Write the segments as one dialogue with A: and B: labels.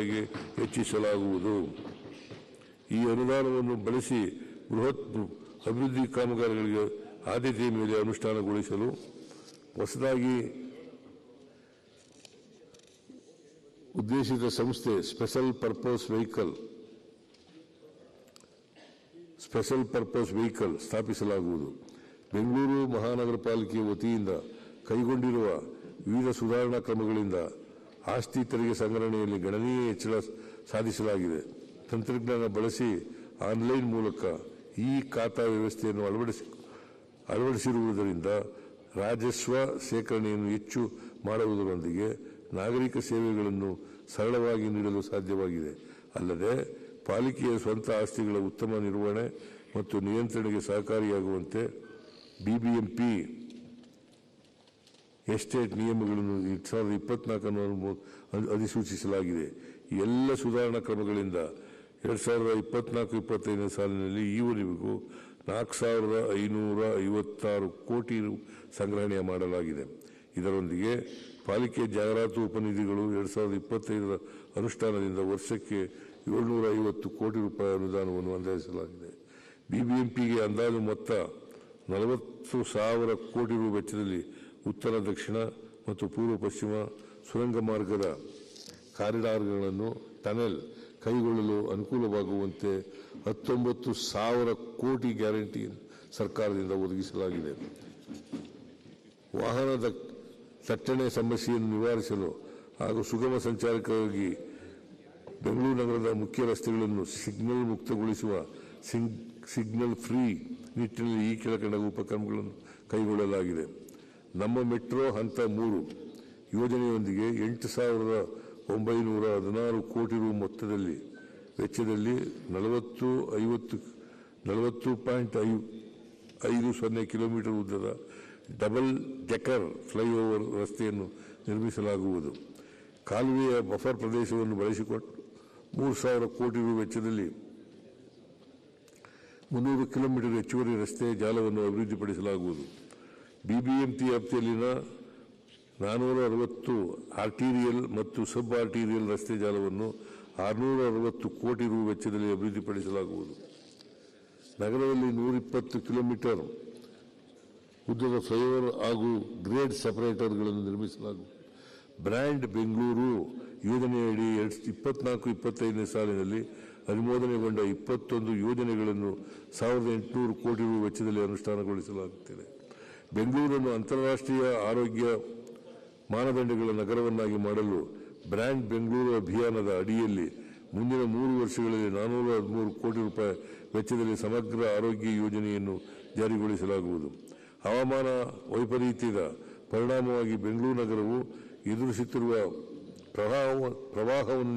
A: ರೂಪಾಯಿಗೆ ಹೆಚ್ಚಿಸಲಾಗುವುದು. ಈ ಅನುದಾನವನ್ನು ಬಳಸಿ ಬೃಹತ್ ಅಭಿವೃದ್ಧಿ ಕಾಮಗಾರಿಗಳಿಗೆ ಆದ್ಯತೆಯ ಮೇಲೆ ಅನುಷ್ಠಾನಗೊಳಿಸಲು ಹೊಸದಾಗಿ ಉದ್ದೇಶಿತ ಸಂಸ್ಥೆ ಸ್ಪೆಷಲ್ ಪರ್ಪಸ್ ವೆಹಿಕಲ್ ಸ್ಥಾಪಿಸಲಾಗುವುದು. ಬೆಂಗಳೂರು ಮಹಾನಗರ ಪಾಲಿಕೆ ವತಿಯಿಂದ ಕೈಗೊಂಡಿರುವ ವಿವಿಧ ಸುಧಾರಣಾ ಕ್ರಮಗಳಿಂದ ಆಸ್ತಿ ತೆರಿಗೆ ಸಂಗ್ರಹಣೆಯಲ್ಲಿ ಗಣನೀಯ ಹೆಚ್ಚಳ ಸಾಧಿಸಲಾಗಿದೆ. ತಂತ್ರಜ್ಞಾನ ಬಳಸಿ ಆನ್ಲೈನ್ ಮೂಲಕ ಈ ಖಾತಾ ವ್ಯವಸ್ಥೆಯನ್ನು ಅಳವಡಿಸಿರುವುದರಿಂದ ರಾಜಸ್ವ ಶೇಖರಣೆಯನ್ನು ಹೆಚ್ಚು ಮಾಡುವುದರೊಂದಿಗೆ ನಾಗರಿಕ ಸೇವೆಗಳನ್ನು ಸರಳವಾಗಿ ನೀಡಲು ಸಾಧ್ಯವಾಗಿದೆ. ಅಲ್ಲದೆ ಪಾಲಿಕೆಯ ಸ್ವಂತ ಆಸ್ತಿಗಳ ಉತ್ತಮ ನಿರ್ವಹಣೆ ಮತ್ತು ನಿಯಂತ್ರಣೆಗೆ ಸಹಕಾರಿಯಾಗುವಂತೆ ಬಿಬಿಎಂಪಿ ಎಸ್ಟೇಟ್ ನಿಯಮಗಳನ್ನು 2024 ಅಧಿಸೂಚಿಸಲಾಗಿದೆ. ಈ ಎಲ್ಲ ಸುಧಾರಣಾ ಕ್ರಮಗಳಿಂದ 2024-25 ಸಾಲಿನಲ್ಲಿ ಈವರೆಗೂ 4,556 ಕೋಟಿ ಸಂಗ್ರಹಣೆ ಮಾಡಲಾಗಿದೆ. ಇದರೊಂದಿಗೆ ಪಾಲಿಕೆ ಜಾಹೀರಾತು ಉಪನಿಧಿಗಳು 2025 ಅನುಷ್ಠಾನದಿಂದ ವರ್ಷಕ್ಕೆ 750 ಕೋಟಿ ರೂಪಾಯಿ ಅನುದಾನವನ್ನು ಅಂದಾಜಿಸಲಾಗಿದೆ. ಬಿಬಿಎಂಪಿಗೆ ಅಂದಾಜು ಮೊತ್ತ 40,000 ಕೋಟಿ ರು ವೆಚ್ಚದಲ್ಲಿ ಉತ್ತರ, ದಕ್ಷಿಣ ಮತ್ತು ಪೂರ್ವ ಪಶ್ಚಿಮ ಸುರಂಗ ಮಾರ್ಗದ ಕಾರಿಡಾರ್ಗಳನ್ನು ಟನೆಲ್ ಕೈಗೊಳ್ಳಲು ಅನುಕೂಲವಾಗುವಂತೆ 19,000 ಕೋಟಿ ಗ್ಯಾರಂಟಿ ಸರ್ಕಾರದಿಂದ ಒದಗಿಸಲಾಗಿದೆ. ವಾಹನದ ದಟ್ಟಣೆ ಸಮಸ್ಯೆಯನ್ನು ನಿವಾರಿಸಲು ಹಾಗೂ ಸುಗಮ ಸಂಚಾರಕ್ಕಾಗಿ ಬೆಂಗಳೂರು ನಗರದ ಮುಖ್ಯ ರಸ್ತೆಗಳನ್ನು ಸಿಗ್ನಲ್ ಮುಕ್ತಗೊಳಿಸುವ ಸಿಗ್ನಲ್ ಫ್ರೀ ನಿಟ್ಟಿನಲ್ಲಿ ಈ ಕೆಳಕಂಡ ಉಪಕ್ರಮಗಳನ್ನು ಕೈಗೊಳ್ಳಲಾಗಿದೆ. ನಮ್ಮ ಮೆಟ್ರೋ ಹಂತ 3 ಯೋಜನೆಯೊಂದಿಗೆ 8,916 ಕೋಟಿ ರು ವೆಚ್ಚದಲ್ಲಿ 40.50 ಕಿಲೋಮೀಟರ್ ಉದ್ದದ ಡಬಲ್ ಡೆಕರ್ ಫ್ಲೈಓವರ್ ರಸ್ತೆಯನ್ನು ನಿರ್ಮಿಸಲಾಗುವುದು. ಕಾಲುವೆಯ ಬಫರ್ ಪ್ರದೇಶವನ್ನು ಬಳಸಿಕೊಂಡು 3,000 ಕೋಟಿ ರು ವೆಚ್ಚದಲ್ಲಿ 300 ಕಿಲೋಮೀಟರ್ ಹೆಚ್ಚುವರಿ ರಸ್ತೆ ಜಾಲವನ್ನು ಅಭಿವೃದ್ಧಿಪಡಿಸಲಾಗುವುದು. ಬಿಬಿಎಂಪಿ ವ್ಯಾಪ್ತಿಯಲ್ಲಿನ 460 ಆರ್ಟೀರಿಯಲ್ ಮತ್ತು ಸಬ್ ಆರ್ಟೀರಿಯಲ್ ರಸ್ತೆ ಜಾಲವನ್ನು 660 ಕೋಟಿ ರು ವೆಚ್ಚದಲ್ಲಿ ಅಭಿವೃದ್ಧಿಪಡಿಸಲಾಗುವುದು. ನಗರದಲ್ಲಿ 120 ಕಿಲೋಮೀಟರ್ ಉದ್ದದ ಫ್ಲೈಓವರ್ ಹಾಗೂ ಗ್ರೇಡ್ ಸೆಪರೇಟರ್ಗಳನ್ನು ನಿರ್ಮಿಸಲಾಗುವುದು. ಬ್ರ್ಯಾಂಡ್ ಬೆಂಗಳೂರು ಯೋಜನೆಯಡಿ 2024-25 ಸಾಲಿನಲ್ಲಿ ಅನುಮೋದನೆಗೊಂಡ 21 ಯೋಜನೆಗಳನ್ನು 1,800 ಕೋಟಿ ರು ವೆಚ್ಚದಲ್ಲಿ ಅನುಷ್ಠಾನಗೊಳಿಸಲಾಗುತ್ತಿದೆ. ಬೆಂಗಳೂರನ್ನು ಅಂತಾರಾಷ್ಟ್ರೀಯ ಆರೋಗ್ಯ ಮಾನದಂಡಗಳ ನಗರವನ್ನಾಗಿ ಮಾಡಲು ಬ್ರ್ಯಾಂಡ್ ಬೆಂಗಳೂರು ಅಭಿಯಾನದ ಅಡಿಯಲ್ಲಿ ಮುಂದಿನ 3 ವರ್ಷಗಳಲ್ಲಿ 413 ಕೋಟಿ ರೂಪಾಯಿ ವೆಚ್ಚದಲ್ಲಿ ಸಮಗ್ರ ಆರೋಗ್ಯ ಯೋಜನೆಯನ್ನು ಜಾರಿಗೊಳಿಸಲಾಗುವುದು. ಹವಾಮಾನ ವೈಪರೀತ್ಯದ ಪರಿಣಾಮವಾಗಿ ಬೆಂಗಳೂರು ನಗರವು ಎದುರಿಸುತ್ತಿರುವ ಪ್ರವಾಹವನ್ನು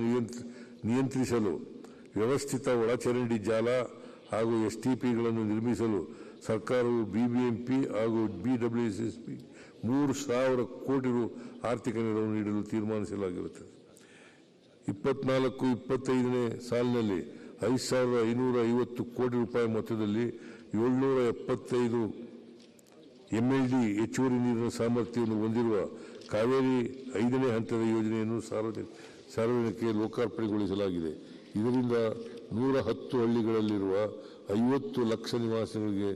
A: ನಿಯಂತ್ರಿಸಲು ವ್ಯವಸ್ಥಿತ ಒಳಚರಂಡಿ ಜಾಲ ಹಾಗೂ ಎಸ್ಟಿಪಿಗಳನ್ನು ನಿರ್ಮಿಸಲು ಸರ್ಕಾರವು ಬಿಬಿಎಂಪಿ ಹಾಗೂ ಬಿಡಬ್ಲ್ಯೂಎಸ್ಎಸ್ಪಿ 3,000 ಕೋಟಿ ರು ಆರ್ಥಿಕ ನೆರವು ನೀಡಲು ತೀರ್ಮಾನಿಸಲಾಗಿರುತ್ತದೆ. 24-25 ಸಾಲಿನಲ್ಲಿ 5,550 ಕೋಟಿ ರೂಪಾಯಿ ಮೊತ್ತದಲ್ಲಿ 775 ಎಂಎಲ್ಡಿ ಹೆಚ್ಚುವರಿ ನೀರಿನ ಸಾಮರ್ಥ್ಯವನ್ನು ಹೊಂದಿರುವ ಕಾವೇರಿ 5ನೇ ಹಂತದ ಯೋಜನೆಯನ್ನು ಸಾರ್ವಜನಿಕರಿಗೆ ಲೋಕಾರ್ಪಣೆಗೊಳಿಸಲಾಗಿದೆ. ಇದರಿಂದ 110 ಹಳ್ಳಿಗಳಲ್ಲಿರುವ 50 ಲಕ್ಷ ನಿವಾಸಿಗಳಿಗೆ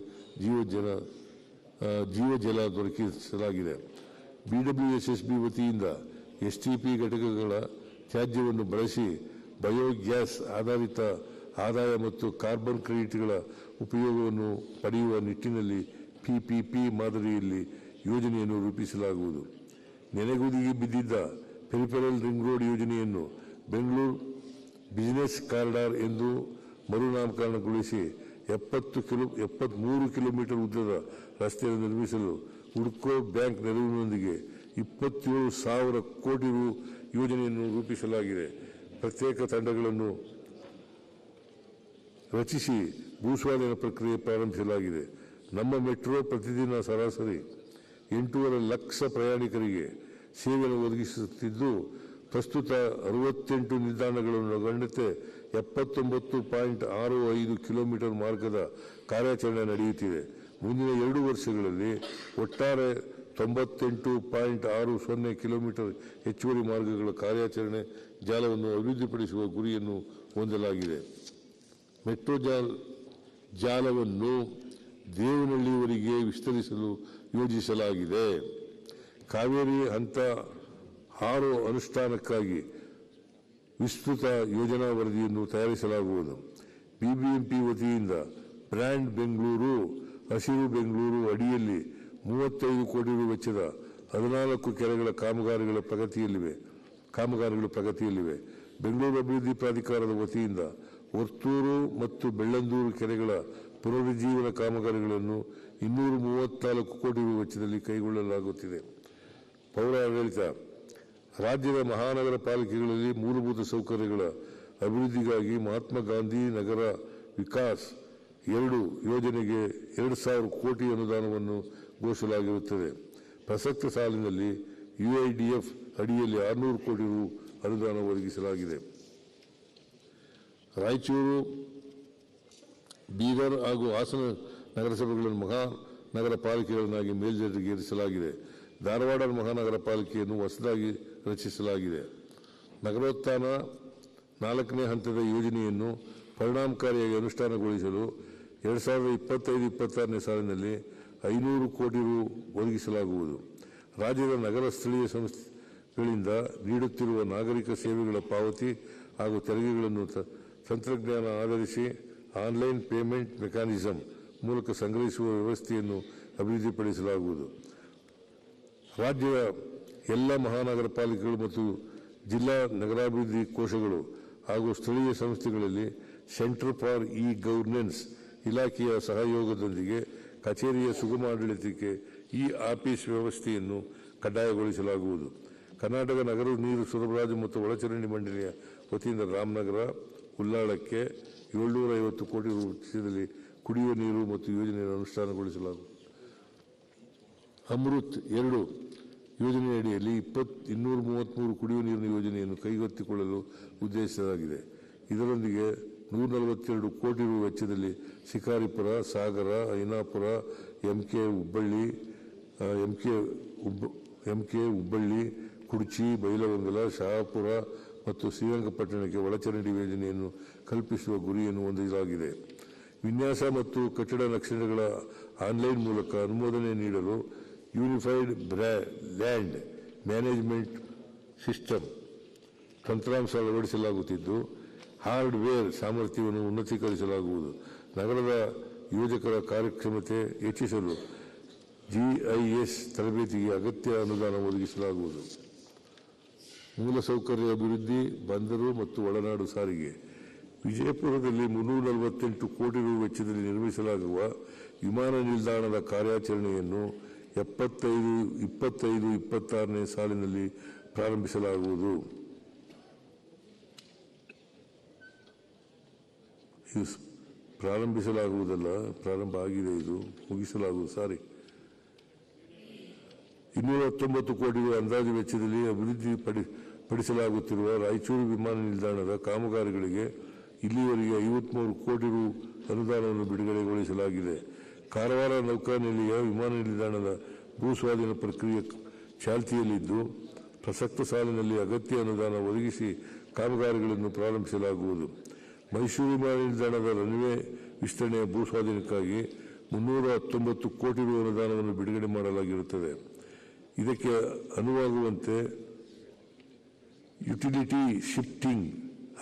A: ಜೀವಜಲ ದೊರಕಿಸಲಾಗಿದೆ. ಬಿಡಬ್ಲ್ಯೂಎಸ್ಎಸ್ಬಿ ವತಿಯಿಂದ ಎಸ್ಟಿಪಿ ಘಟಕಗಳ ತ್ಯಾಜ್ಯವನ್ನು ಬಳಸಿ ಬಯೋಗ್ಯಾಸ್ ಆಧಾರಿತ ಆದಾಯ ಮತ್ತು ಕಾರ್ಬನ್ ಕ್ರೆಡಿಟ್ಗಳ ಉಪಯೋಗವನ್ನು ಪಡೆಯುವ ನಿಟ್ಟಿನಲ್ಲಿ ಪಿಪಿಪಿ ಮಾದರಿಯಲ್ಲಿ ಯೋಜನೆಯನ್ನು ರೂಪಿಸಲಾಗುವುದು. ನೆನೆಗುದಿಗೆ ಬಿದ್ದಿದ್ದ ಪೆರಿಫೆರಲ್ ರಿಂಗ್ ರೋಡ್ ಯೋಜನೆಯನ್ನು ಬೆಂಗಳೂರು ಬಿಸಿನೆಸ್ ಕಾರಿಡಾರ್ ಎಂದು ಮರುನಾಮಕರಣಗೊಳಿಸಿ 73 ಕಿಲೋಮೀಟರ್ ಉದ್ದದ ರಸ್ತೆಯನ್ನು ನಿರ್ಮಿಸಲು ಹುಡ್ಕೋ ಬ್ಯಾಂಕ್ ನೆರವಿನೊಂದಿಗೆ 27,000 ಕೋಟಿ ರು ಯೋಜನೆಯನ್ನು ರೂಪಿಸಲಾಗಿದೆ. ಪ್ರತ್ಯೇಕ ತಂಡಗಳನ್ನು ರಚಿಸಿ ಭೂಸ್ವಾಧೀನ ಪ್ರಕ್ರಿಯೆ ಪ್ರಾರಂಭಿಸಲಾಗಿದೆ. ನಮ್ಮ ಮೆಟ್ರೋ ಪ್ರತಿದಿನ ಸರಾಸರಿ 8.5 ಲಕ್ಷ ಪ್ರಯಾಣಿಕರಿಗೆ ಸೇವೆಯನ್ನು ಒದಗಿಸುತ್ತಿದ್ದು, ಪ್ರಸ್ತುತ 68 ನಿಲ್ದಾಣಗಳನ್ನು ಒಳಗೊಂಡಂತೆ 79.65 ಕಿಲೋಮೀಟರ್ ಮಾರ್ಗದ ಕಾರ್ಯಾಚರಣೆ ನಡೆಯುತ್ತಿದೆ. ಮುಂದಿನ 2 ವರ್ಷಗಳಲ್ಲಿ ಒಟ್ಟಾರೆ 98.60 ಕಿಲೋಮೀಟರ್ ಹೆಚ್ಚುವರಿ ಮಾರ್ಗಗಳ ಕಾರ್ಯಾಚರಣೆ ಜಾಲವನ್ನು ಅಭಿವೃದ್ಧಿಪಡಿಸುವ ಗುರಿಯನ್ನು ಹೊಂದಲಾಗಿದೆ. ಮೆಟ್ರೋ ಜಾಲವನ್ನು ದೇವನಹಳ್ಳಿಯವರೆಗೆ ವಿಸ್ತರಿಸಲು ಯೋಜಿಸಲಾಗಿದೆ. ಕಾವೇರಿ ಹಂತ 6 ಅನುಷ್ಠಾನಕ್ಕಾಗಿ ವಿಸ್ತೃತ ಯೋಜನಾ ವರದಿಯನ್ನು ತಯಾರಿಸಲಾಗುವುದು. ಬಿಬಿಎಂಪಿ ವತಿಯಿಂದ ಬ್ರ್ಯಾಂಡ್ ಬೆಂಗಳೂರು, ಹಸಿರು ಬೆಂಗಳೂರು ಅಡಿಯಲ್ಲಿ 35 ಕೋಟಿ ರು ವೆಚ್ಚದ 14 ಕೆರೆಗಳ ಕಾಮಗಾರಿಗಳು ಪ್ರಗತಿಯಲ್ಲಿವೆ. ಬೆಂಗಳೂರು ಅಭಿವೃದ್ಧಿ ಪ್ರಾಧಿಕಾರದ ವತಿಯಿಂದ ವರ್ತೂರು ಮತ್ತು ಬೆಳ್ಳಂದೂರು ಕೆರೆಗಳ ಪುನರುಜ್ಜೀವನ ಕಾಮಗಾರಿಗಳನ್ನು 234 ಕೋಟಿ ರು ವೆಚ್ಚದಲ್ಲಿ ಕೈಗೊಳ್ಳಲಾಗುತ್ತಿದೆ. ಪೌರ ಆಡಳಿತ ರಾಜ್ಯದ ಮಹಾನಗರ ಪಾಲಿಕೆಗಳಲ್ಲಿ ಮೂಲಭೂತ ಸೌಕರ್ಯಗಳ ಅಭಿವೃದ್ಧಿಗಾಗಿ ಮಹಾತ್ಮ ಗಾಂಧಿ ನಗರ ವಿಕಾಸ್ 2 ಯೋಜನೆಗೆ 2,000 ಕೋಟಿ ಅನುದಾನವನ್ನು ಘೋಷಿಸಲಾಗಿರುತ್ತದೆ. ಪ್ರಸಕ್ತ ಸಾಲಿನಲ್ಲಿ UIDF ಅಡಿಯಲ್ಲಿ 600 ಕೋಟಿ ರು ಅನುದಾನ ಒದಗಿಸಲಾಗಿದೆ. ರಾಯಚೂರು, ಬೀದರ್ ಹಾಗೂ ಹಾಸನ ನಗರಸಭೆಗಳನ್ನು ಮಹಾನಗರ ಪಾಲಿಕೆಗಳನ್ನಾಗಿ ಮೇಲ್ದರ್ಜೆಗೇರಿಸಲಾಗಿದೆ. ಧಾರವಾಡ ಮಹಾನಗರ ಪಾಲಿಕೆಯನ್ನು ಹೊಸದಾಗಿ ರಚಿಸಲಾಗಿದೆ. ನಗರೋತ್ಥಾನ 4ನೇ ಹಂತದ ಯೋಜನೆಯನ್ನು ಪರಿಣಾಮಕಾರಿಯಾಗಿ ಅನುಷ್ಠಾನಗೊಳಿಸಲು 2025-26ನೇ ಸಾಲಿನಲ್ಲಿ 500 ಕೋಟಿ ರು ಒದಗಿಸಲಾಗುವುದು. ರಾಜ್ಯದ ನಗರ ಸ್ಥಳೀಯ ಸಂಸ್ಥೆಗಳಿಂದ ನೀಡುತ್ತಿರುವ ನಾಗರಿಕ ಸೇವೆಗಳ ಪಾವತಿ ಹಾಗೂ ತೆರಿಗೆಗಳನ್ನು ತಂತ್ರಜ್ಞಾನ ಆಧರಿಸಿ ಆನ್ಲೈನ್ ಪೇಮೆಂಟ್ ಮೆಕ್ಯಾನಿಸಂ ಮೂಲಕ ಸಂಗ್ರಹಿಸುವ ವ್ಯವಸ್ಥೆಯನ್ನು ಅಭಿವೃದ್ಧಿಪಡಿಸಲಾಗುವುದು. ರಾಜ್ಯದ ಎಲ್ಲ ಮಹಾನಗರ ಪಾಲಿಕೆಗಳು ಮತ್ತು ಜಿಲ್ಲಾ ನಗರಾಭಿವೃದ್ಧಿ ಕೋಶಗಳು ಹಾಗೂ ಸ್ಥಳೀಯ ಸಂಸ್ಥೆಗಳಲ್ಲಿ ಸೆಂಟರ್ ಫಾರ್ ಇ-ಗವರ್ನೆನ್ಸ್ ಇಲಾಖೆಯ ಸಹಯೋಗದೊಂದಿಗೆ ಕಚೇರಿಯ ಸುಗಮ ಆಡಳಿತಕ್ಕೆ ಇ-ಆಫೀಸ್ ವ್ಯವಸ್ಥೆಯನ್ನು ಕಡ್ಡಾಯಗೊಳಿಸಲಾಗುವುದು. ಕರ್ನಾಟಕ ನಗರ ನೀರು ಸರಬರಾಜು ಮತ್ತು ಒಳಚರಂಡಿ ಮಂಡಳಿಯ ವತಿಯಿಂದ ರಾಮನಗರ, ಉಳ್ಳಾಳಕ್ಕೆ 750 ಕೋಟಿ ರು ವೆಚ್ಚದಲ್ಲಿ ಕುಡಿಯುವ ನೀರು ಮತ್ತು ಯೋಜನೆಯನ್ನು ಅನುಷ್ಠಾನಗೊಳಿಸಲಾಗುವುದು. ಅಮೃತ್ 2 ಯೋಜನೆಯಡಿಯಲ್ಲಿ 233 ಕುಡಿಯುವ ನೀರಿನ ಯೋಜನೆಯನ್ನು ಕೈಗೆತ್ತಿಕೊಳ್ಳಲು ಉದ್ದೇಶಿಸಲಾಗಿದೆ. ಇದರೊಂದಿಗೆ 142 ಕೋಟಿ ರು ವೆಚ್ಚದಲ್ಲಿ ಶಿಕಾರಿಪುರ, ಸಾಗರ, ಐನಾಪುರ, ಎಂಕೆ ಹುಬ್ಬಳ್ಳಿ, ಕುಡ್ಚಿ, ಬೈಲಹೊಂಗಲ, ಶಹಾಪುರ ಮತ್ತು ಶ್ರೀರಂಗಪಟ್ಟಣಕ್ಕೆ ಒಳಚರಂಡಿ ಯೋಜನೆಯನ್ನು ಕಲ್ಪಿಸುವ ಗುರಿಯನ್ನು ಹೊಂದಲಾಗಿದೆ. ವಿನ್ಯಾಸ ಮತ್ತು ಕಟ್ಟಡ ನಕ್ಷೆಗಳ ಆನ್ಲೈನ್ ಮೂಲಕ ಅನುಮೋದನೆ ನೀಡಲು ಯೂನಿಫೈಡ್ ಲ್ಯಾಂಡ್ ಮ್ಯಾನೇಜ್ಮೆಂಟ್ ಸಿಸ್ಟಮ್ ತಂತ್ರಾಂಶ ಅಳವಡಿಸಲಾಗುತ್ತಿದ್ದು, ಹಾರ್ಡ್ವೇರ್ ಸಾಮರ್ಥ್ಯವನ್ನು ಉನ್ನತೀಕರಿಸಲಾಗುವುದು. ನಗರದ ಯೋಜಕರ ಕಾರ್ಯಕ್ಷಮತೆ ಹೆಚ್ಚಿಸಲು GIS ತರಬೇತಿಗೆ ಅಗತ್ಯ ಅನುದಾನ ಒದಗಿಸಲಾಗುವುದು. ಮೂಲಸೌಕರ್ಯ ಅಭಿವೃದ್ಧಿ, ಬಂದರು ಮತ್ತು ಒಳನಾಡು ಸಾರಿಗೆ ವಿಜಯಪುರದಲ್ಲಿ 348 ಕೋಟಿ ರು ವೆಚ್ಚದಲ್ಲಿ ನಿರ್ಮಿಸಲಾಗುವ ವಿಮಾನ ನಿಲ್ದಾಣದ ಕಾರ್ಯಾಚರಣೆಯನ್ನು 25-26ನೇ ಸಾಲಿನಲ್ಲಿ ಪ್ರಾರಂಭಿಸಲಾಗುವುದು. ಪ್ರಾರಂಭ ಆಗಿದೆ. ಇದು ಮುಗಿಸಲಾಗುವುದು. 219 ಕೋಟಿ ರು ಅಂದಾಜು ವೆಚ್ಚದಲ್ಲಿ ಅಭಿವೃದ್ಧಿಪಡಿಸಲಾಗುತ್ತಿರುವ ರಾಯಚೂರು ವಿಮಾನ ನಿಲ್ದಾಣದ ಕಾಮಗಾರಿಗಳಿಗೆ ಇಲ್ಲಿಯವರೆಗೆ 53 ಕೋಟಿ ರು ಅನುದಾನವನ್ನು ಬಿಡುಗಡೆಗೊಳಿಸಲಾಗಿದೆ. ಕಾರವಾರ ನೌಕಾನೆಲೆಯ ವಿಮಾನ ನಿಲ್ದಾಣದ ಭೂಸ್ವಾಧೀನ ಪ್ರಕ್ರಿಯೆ ಚಾಲ್ತಿಯಲ್ಲಿದ್ದು, ಪ್ರಸಕ್ತ ಸಾಲಿನಲ್ಲಿ ಅಗತ್ಯ ಅನುದಾನ ಒದಗಿಸಿ ಕಾಮಗಾರಿಗಳನ್ನು ಪ್ರಾರಂಭಿಸಲಾಗುವುದು. ಮೈಸೂರು ವಿಮಾನ ನಿಲ್ದಾಣದ ರನ್ವೇ ವಿಸ್ತರಣೆಯ ಭೂಸ್ವಾಧೀನಕ್ಕಾಗಿ 319 ಕೋಟಿ ರು ಅನುದಾನವನ್ನು ಬಿಡುಗಡೆ ಮಾಡಲಾಗಿರುತ್ತದೆ. ಇದಕ್ಕೆ ಅನುವಾಗುವಂತೆ ಯುಟಿಲಿಟಿ ಶಿಫ್ಟಿಂಗ್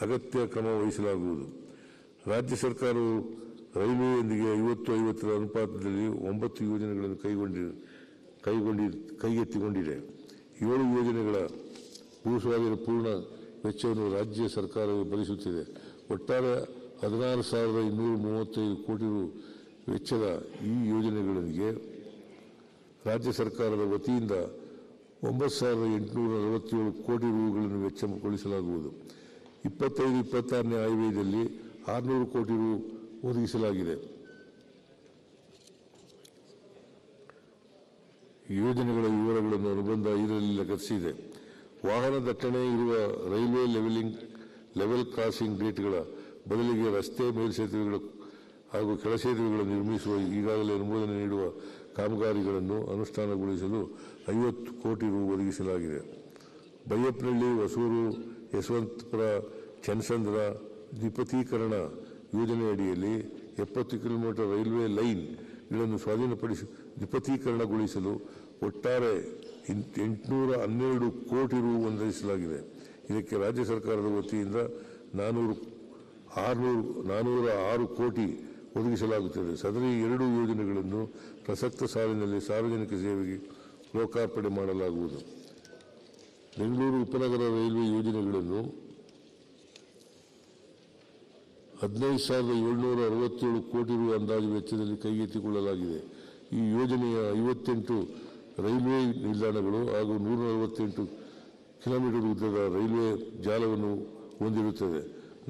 A: ಅಗತ್ಯ ಕ್ರಮ ವಹಿಸಲಾಗುವುದು. ರಾಜ್ಯ ಸರ್ಕಾರವು ರೈಲ್ವೆಯೊಂದಿಗೆ 50-50ರ ಅನುಪಾತದಲ್ಲಿ 9 ಯೋಜನೆಗಳನ್ನು ಕೈಗೆತ್ತಿಕೊಂಡಿದೆ. 7 ಯೋಜನೆಗಳ ಭೂಸ್ವಾಧೀನ ಪೂರ್ಣ ವೆಚ್ಚವನ್ನು ರಾಜ್ಯ ಸರ್ಕಾರವೇ ಭರಿಸುತ್ತಿದೆ. ಒಟ್ಟಾರೆ 16,235 ಕೋಟಿ ರು ವೆಚ್ಚದ ಈ ಯೋಜನೆಗಳಿಗೆ ರಾಜ್ಯ ಸರ್ಕಾರದ ವತಿಯಿಂದ 9,847 ಕೋಟಿ ರುಗಳನ್ನು ವೆಚ್ಚಗೊಳಿಸಲಾಗುವುದು. 25-26ನೇ ಆಯವ್ಯಯದಲ್ಲಿ 600 ಕೋಟಿ ರು ಒದಗಿಸಲಾಗಿದೆ. ಯೋಜನೆಗಳ ವಿವರಗಳನ್ನು ಅನುಬಂಧ 5ರಲ್ಲಿ ಲಗತ್ತಿಸಿದೆ. ವಾಹನ ದಟ್ಟಣೆ ಇರುವ ರೈಲ್ವೆ ಲೆವೆಲ್ ಕ್ರಾಸಿಂಗ್ ಗೇಟ್ಗಳ ಬದಲಿಗೆ ರಸ್ತೆ ಮೇಲ್ಸೇತುವೆಗಳು ಹಾಗೂ ಕೆಳಸೇತುವೆಗಳನ್ನು ನಿರ್ಮಿಸುವ ಈಗಾಗಲೇ ಅನುಮೋದನೆ ನೀಡುವ ಕಾಮಗಾರಿಗಳನ್ನು ಅನುಷ್ಠಾನಗೊಳಿಸಲು 50 ಕೋಟಿ ರು ಒದಗಿಸಲಾಗಿದೆ. ಬೈಯಪ್ಪನಹಳ್ಳಿ, ಹೊಸೂರು, ಯಶವಂತಪುರ, ಚನ್ನಸಂದ್ರ ದ್ವಿಪಥೀಕರಣ ಯೋಜನೆಯಡಿಯಲ್ಲಿ 70 ಕಿಲೋಮೀಟರ್ ರೈಲ್ವೆ ಲೈನ್ಗಳನ್ನು ದ್ವಿಪಥೀಕರಣಗೊಳಿಸಲು ಒಟ್ಟಾರೆ 812 ಕೋಟಿ ರು ಹೊಂದಿಸಲಾಗಿದೆ. ಇದಕ್ಕೆ ರಾಜ್ಯ ಸರ್ಕಾರದ ವತಿಯಿಂದ 406 ಕೋಟಿ ಒದಗಿಸಲಾಗುತ್ತದೆ. ಸದರಿ 2 ಯೋಜನೆಗಳನ್ನು ಪ್ರಸಕ್ತ ಸಾಲಿನಲ್ಲಿ ಸಾರ್ವಜನಿಕ ಸೇವೆಗೆ ಲೋಕಾರ್ಪಣೆ ಮಾಡಲಾಗುವುದು. ಬೆಂಗಳೂರು ಉಪನಗರ ರೈಲ್ವೆ ಯೋಜನೆಗಳನ್ನು 15,767 ಕೋಟಿ ರು ಅಂದಾಜು ವೆಚ್ಚದಲ್ಲಿ ಕೈಗೆತ್ತಿಕೊಳ್ಳಲಾಗಿದೆ. ಈ ಯೋಜನೆಯ 58 ರೈಲ್ವೆ ನಿಲ್ದಾಣಗಳು ಹಾಗೂ 148 ಕಿಲೋಮೀಟರ್ ಉದ್ದದ ರೈಲ್ವೆ ಜಾಲವನ್ನು ಹೊಂದಿರುತ್ತದೆ.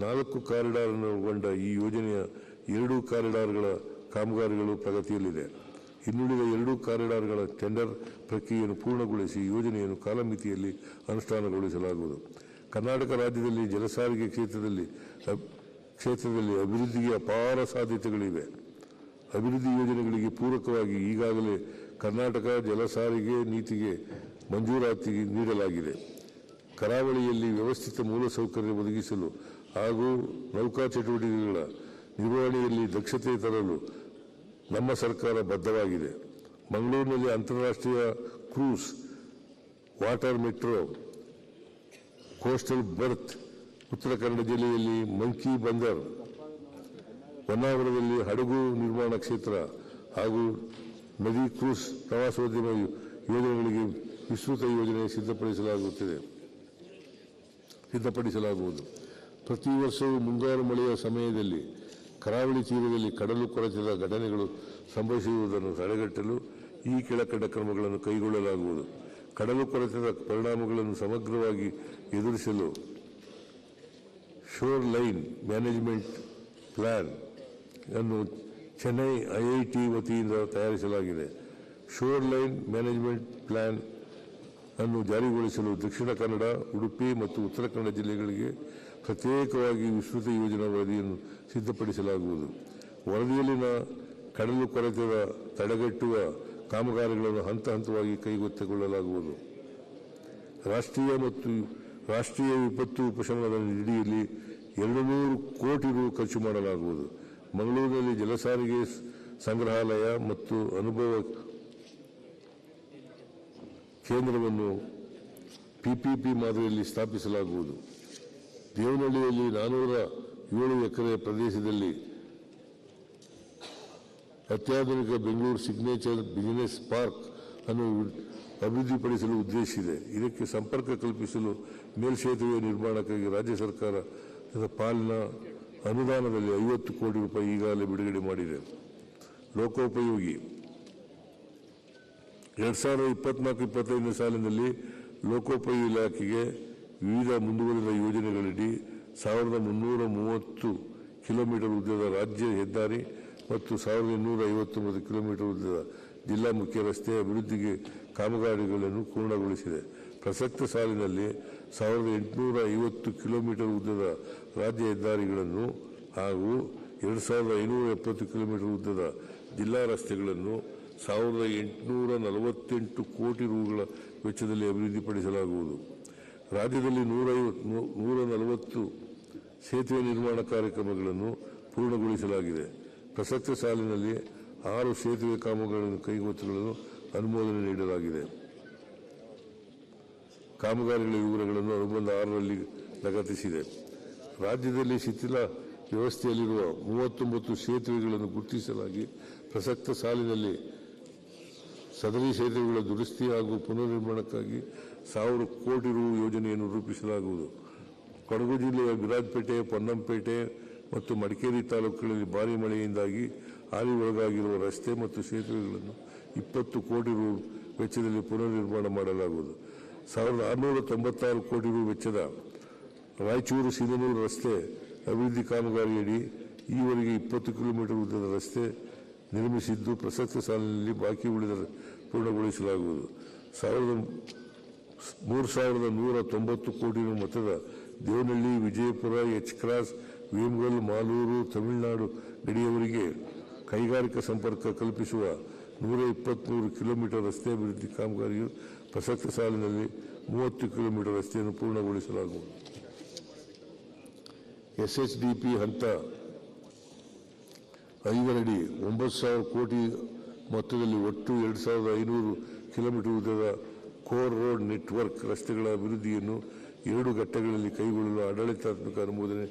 A: 4 ಕಾರಿಡಾರ್ ಒಳಗೊಂಡ ಈ ಯೋಜನೆಯ 2 ಕಾರಿಡಾರ್ಗಳ ಕಾಮಗಾರಿಗಳು ಪ್ರಗತಿಯಲ್ಲಿದೆ. ಇನ್ನುಳಿದ 2 ಕಾರಿಡಾರ್ಗಳ ಟೆಂಡರ್ ಪ್ರಕ್ರಿಯೆಯನ್ನು ಪೂರ್ಣಗೊಳಿಸಿ ಯೋಜನೆಯನ್ನು ಕಾಲಮಿತಿಯಲ್ಲಿ ಅನುಷ್ಠಾನಗೊಳಿಸಲಾಗುವುದು. ಕರ್ನಾಟಕ ರಾಜ್ಯದಲ್ಲಿ ಜಲಸಾರಿಗೆ ಕ್ಷೇತ್ರದಲ್ಲಿ ಅಭಿವೃದ್ಧಿಗೆ ಅಪಾರ ಸಾಧ್ಯತೆಗಳಿವೆ. ಅಭಿವೃದ್ಧಿ ಯೋಜನೆಗಳಿಗೆ ಪೂರಕವಾಗಿ ಈಗಾಗಲೇ ಕರ್ನಾಟಕ ಜಲಸಾರಿಗೆ ನೀತಿಗೆ ಮಂಜೂರಾತಿ ನೀಡಲಾಗಿದೆ. ಕರಾವಳಿಯಲ್ಲಿ ವ್ಯವಸ್ಥಿತ ಮೂಲಸೌಕರ್ಯ ಒದಗಿಸಲು ಹಾಗೂ ನೌಕಾ ಚಟುವಟಿಕೆಗಳ ನಿರ್ವಹಣೆಯಲ್ಲಿ ದಕ್ಷತೆ ತರಲು ನಮ್ಮ ಸರ್ಕಾರ ಬದ್ಧವಾಗಿದೆ. ಮಂಗಳೂರಿನಲ್ಲಿ ಅಂತಾರಾಷ್ಟ್ರೀಯ ಕ್ರೂಸ್ ವಾಟರ್ ಮೆಟ್ರೋ, ಕೋಸ್ಟಲ್ ಬರ್ತ್, ಉತ್ತರ ಕನ್ನಡ ಜಿಲ್ಲೆಯಲ್ಲಿ ಮಂಕಿ ಬಂದರ್, ಹೊನ್ನಾವರದಲ್ಲಿ ಹಡಗು ನಿರ್ಮಾಣ ಕ್ಷೇತ್ರ ಹಾಗೂ ನದಿ ಕ್ರೂಸ್ ಪ್ರವಾಸೋದ್ಯಮ ಯೋಜನೆಗಳಿಗೆ ವಿಸ್ತೃತ ಯೋಜನೆ ಸಿದ್ಧಪಡಿಸಲಾಗುವುದು. ಪ್ರತಿ ವರ್ಷವೂ ಮುಂಗಾರು ಮಳೆಯ ಸಮಯದಲ್ಲಿ ಕರಾವಳಿ ತೀರದಲ್ಲಿ ಕಡಲು ಕೊರೆತದ ಘಟನೆಗಳು ಸಂಭವಿಸುವುದನ್ನು ತಡೆಗಟ್ಟಲು ಈ ಕೆಳಕಂಡ ಕ್ರಮಗಳನ್ನು ಕೈಗೊಳ್ಳಲಾಗುವುದು. ಕಡಲು ಕೊರೆತದ ಪರಿಣಾಮಗಳನ್ನು ಸಮಗ್ರವಾಗಿ ಎದುರಿಸಲು ಶೋರ್ ಲೈನ್ ಮ್ಯಾನೇಜ್ಮೆಂಟ್ ಪ್ಲಾನ್ ಅನ್ನು ಚೆನ್ನೈ IIT ವತಿಯಿಂದ ತಯಾರಿಸಲಾಗಿದೆ. ಶೋರ್ ಲೈನ್ ಮ್ಯಾನೇಜ್ಮೆಂಟ್ ಪ್ಲಾನ್ ಅನ್ನು ಜಾರಿಗೊಳಿಸಲು ದಕ್ಷಿಣ ಕನ್ನಡ, ಉಡುಪಿ ಮತ್ತು ಉತ್ತರ ಕನ್ನಡ ಜಿಲ್ಲೆಗಳಿಗೆ ಪ್ರತ್ಯೇಕವಾಗಿ ವಿಸ್ತೃತ ಯೋಜನಾ ವರದಿಯನ್ನು ಸಿದ್ಧಪಡಿಸಲಾಗುವುದು. ವರದಿಯಲ್ಲಿನ ಕಡಲು ಕೊರೆತದ ತಡೆಗಟ್ಟುವ ಕಾಮಗಾರಿಗಳನ್ನು ಹಂತ ಹಂತವಾಗಿ ಕೈಗೆತ್ತಿಕೊಳ್ಳಲಾಗುವುದು. ರಾಷ್ಟ್ರೀಯ ವಿಪತ್ತು ಉಪಶಮನದ ನಿಧಿಯಲ್ಲಿ 200 ಕೋಟಿ ರು ಖರ್ಚು ಮಾಡಲಾಗುವುದು. ಮಂಗಳೂರಿನಲ್ಲಿ ಜಲಸಾರಿಗೆ ಸಂಗ್ರಹಾಲಯ ಮತ್ತು ಅನುಭವ ಕೇಂದ್ರವನ್ನು PPP ಮಾದರಿಯಲ್ಲಿ ಸ್ಥಾಪಿಸಲಾಗುವುದು. ದೇವನಹಳ್ಳಿಯಲ್ಲಿ 407 ಎಕರೆ ಪ್ರದೇಶದಲ್ಲಿ ಅತ್ಯಾಧುನಿಕ ಬೆಂಗಳೂರು ಸಿಗ್ನೇಚರ್ ಬಿಸಿನೆಸ್ ಪಾರ್ಕ್ ಅನ್ನು ಅಭಿವೃದ್ಧಿಪಡಿಸಲು ಉದ್ದೇಶಿಸಿದೆ. ಇದಕ್ಕೆ ಸಂಪರ್ಕ ಕಲ್ಪಿಸಲು ಮೇಲ್ಸೇತುವೆ ನಿರ್ಮಾಣಕ್ಕಾಗಿ ರಾಜ್ಯ ಸರ್ಕಾರದ ಪಾಲಿನ ಅನುದಾನದಲ್ಲಿ 50 ಕೋಟಿ ರೂಪಾಯಿ ಈಗಾಗಲೇ ಬಿಡುಗಡೆ ಮಾಡಿದೆ. ಲೋಕೋಪಯೋಗಿ 2024-25 ಸಾಲಿನಲ್ಲಿ ಲೋಕೋಪಯೋಗಿ ಇಲಾಖೆಗೆ ವಿವಿಧ ಮುಂದುವರಿದ ಯೋಜನೆಗಳಡಿ 1330 ಕಿಲೋಮೀಟರ್ ಉದ್ದದ ರಾಜ್ಯ ಹೆದ್ದಾರಿ ಮತ್ತು 1859 ಕಿಲೋಮೀಟರ್ ಉದ್ದದ ಜಿಲ್ಲಾ ಮುಖ್ಯ ರಸ್ತೆ ಅಭಿವೃದ್ಧಿಗೆ ಕಾಮಗಾರಿಗಳನ್ನು ಪೂರ್ಣಗೊಳಿಸಿದೆ. ಪ್ರಸಕ್ತ ಸಾಲಿನಲ್ಲಿ 1850 ಕಿಲೋಮೀಟರ್ ಉದ್ದದ ರಾಜ್ಯ ಹೆದ್ದಾರಿಗಳನ್ನು ಹಾಗೂ 2570 ಕಿಲೋಮೀಟರ್ ಉದ್ದದ ಜಿಲ್ಲಾ ರಸ್ತೆಗಳನ್ನು 1848 ಕೋಟಿ ರುಗಳ ವೆಚ್ಚದಲ್ಲಿ ಅಭಿವೃದ್ಧಿಪಡಿಸಲಾಗುವುದು. ರಾಜ್ಯದಲ್ಲಿ 140 ಸೇತುವೆ ನಿರ್ಮಾಣ ಕಾರ್ಯಕ್ರಮಗಳನ್ನು ಪೂರ್ಣಗೊಳಿಸಲಾಗಿದೆ. ಪ್ರಸಕ್ತ ಸಾಲಿನಲ್ಲಿ 6 ಸೇತುವೆ ಕಾಮಗಾರಿಗಳನ್ನು ಕೈಗೆತ್ತಿಕೊಳ್ಳಲು ಅನುಮೋದನೆ ನೀಡಲಾಗಿದೆ. ಕಾಮಗಾರಿಗಳ ವಿವರಗಳನ್ನು ಅನುಬಂಧ 6ರಲ್ಲಿ ಲಗತ್ತಿಸಿದೆ. ರಾಜ್ಯದಲ್ಲಿ ಶಿಥಿಲ ವ್ಯವಸ್ಥೆಯಲ್ಲಿರುವ 39 ಸೇತುವೆಗಳನ್ನು ಗುರುತಿಸಲಾಗಿ ಪ್ರಸಕ್ತ ಸಾಲಿನಲ್ಲಿ ಸದರಿ ಸೇತುವೆಗಳ ದುರಸ್ತಿ ಹಾಗೂ ಪುನರ್ನಿರ್ಮಾಣಕ್ಕಾಗಿ 1000 ಕೋಟಿ ರು ಯೋಜನೆಯನ್ನು ರೂಪಿಸಲಾಗುವುದು. ಕೊಡಗು ಜಿಲ್ಲೆಯ ವಿರಾಜಪೇಟೆ, ಪೊನ್ನಂಪೇಟೆ ಮತ್ತು ಮಡಿಕೇರಿ ತಾಲೂಕುಗಳಲ್ಲಿ ಭಾರೀ ಮಳೆಯಿಂದಾಗಿ ಹಾನಿ ಒಳಗಾಗಿರುವ ರಸ್ತೆ ಮತ್ತು ಸೇತುವೆಗಳನ್ನು 20 ಕೋಟಿ ರು ವೆಚ್ಚದಲ್ಲಿ ಪುನರ್ನಿರ್ಮಾಣ ಮಾಡಲಾಗುವುದು. 1696 ಕೋಟಿ ರು ವೆಚ್ಚದ ರಾಯಚೂರು ಸಿಂಧನೂರು ರಸ್ತೆ ಅಭಿವೃದ್ಧಿ ಕಾಮಗಾರಿಯಡಿ ಈವರೆಗೆ 20 ಕಿಲೋಮೀಟರ್ ಉದ್ದದ ರಸ್ತೆ ನಿರ್ಮಿಸಿದ್ದು, ಪ್ರಸಕ್ತ ಸಾಲಿನಲ್ಲಿ ಬಾಕಿ ಉಳಿದ ಪೂರ್ಣಗೊಳಿಸಲಾಗುವುದು. 3190 ಕೋಟಿ ರು ಮೊತ್ತದ ದೇವನಹಳ್ಳಿ, ವಿಜಯಪುರ, ಎಚ್ ಕ್ರಾಸ್, ವೇಮಗಲ್, ಮಾಲೂರು, ತಮಿಳುನಾಡು ಗಡಿಯವರಿಗೆ ಕೈಗಾರಿಕಾ ಸಂಪರ್ಕ ಕಲ್ಪಿಸುವ 123 ಕಿಲೋಮೀಟರ್ ರಸ್ತೆ ಅಭಿವೃದ್ಧಿ ಕಾಮಗಾರಿಯು ಪ್ರಸಕ್ತ ಸಾಲಿನಲ್ಲಿ 30 ಕಿಲೋಮೀಟರ್ ರಸ್ತೆಯನ್ನು ಪೂರ್ಣಗೊಳಿಸಲಾಗುವುದು. SHDP ಹಂತ 5ರಡಿ 9,000 ಕೋಟಿ ಮೊತ್ತದಲ್ಲಿ ಒಟ್ಟು 2,500 ಕಿಲೋಮೀಟರ್ ಉದ್ದದ ಕೋರ್ ರೋಡ್ ನೆಟ್ವರ್ಕ್ ರಸ್ತೆಗಳ ಅಭಿವೃದ್ಧಿಯನ್ನು 2 ಘಟ್ಟಗಳಲ್ಲಿ ಕೈಗೊಳ್ಳಲು ಆಡಳಿತಾತ್ಮಕ ಅನುಮೋದನೆ